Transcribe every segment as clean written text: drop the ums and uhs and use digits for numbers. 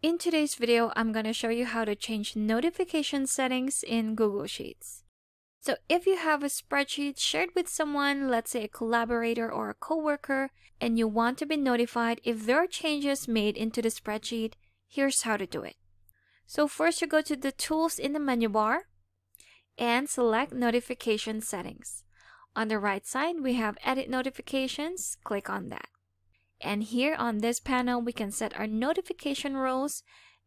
In today's video, I'm going to show you how to change notification settings in Google Sheets. So if you have a spreadsheet shared with someone, let's say a collaborator or a coworker, and you want to be notified if there are changes made into the spreadsheet, here's how to do it. So first you go to the tools in the menu bar and select notification settings. On the right side, we have edit notifications. Click on that. And here on this panel, we can set our notification roles.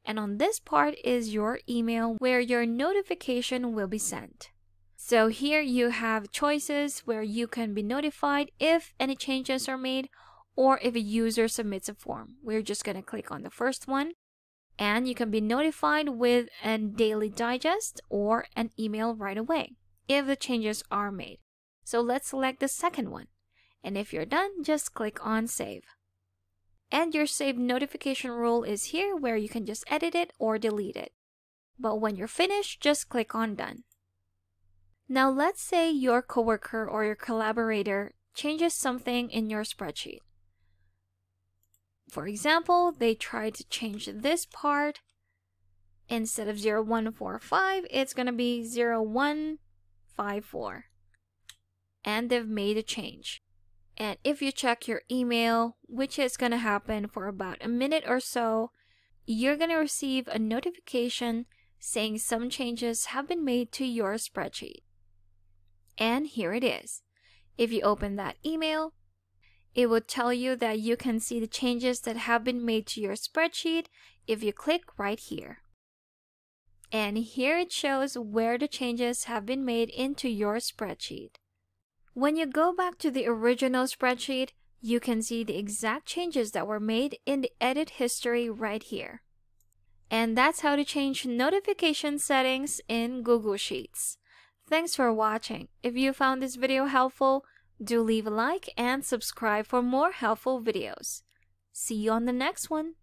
And on this part is your email where your notification will be sent. So here you have choices where you can be notified if any changes are made or if a user submits a form. We're just going to click on the first one. And you can be notified with a daily digest or an email right away if the changes are made. So let's select the second one. And if you're done, just click on Save. And your saved notification rule is here where you can just edit it or delete it. But when you're finished, just click on Done. Now let's say your coworker or your collaborator changes something in your spreadsheet. For example, they tried to change this part. Instead of 0145, it's going to be 0154. And they've made a change. And if you check your email, which is going to happen for about a minute or so, you're going to receive a notification saying some changes have been made to your spreadsheet. And here it is. If you open that email, it will tell you that you can see the changes that have been made to your spreadsheet if you click right here. And here it shows where the changes have been made into your spreadsheet. When you go back to the original spreadsheet, you can see the exact changes that were made in the edit history right here. And that's how to change notification settings in Google Sheets. Thanks for watching. If you found this video helpful, do leave a like and subscribe for more helpful videos. See you on the next one.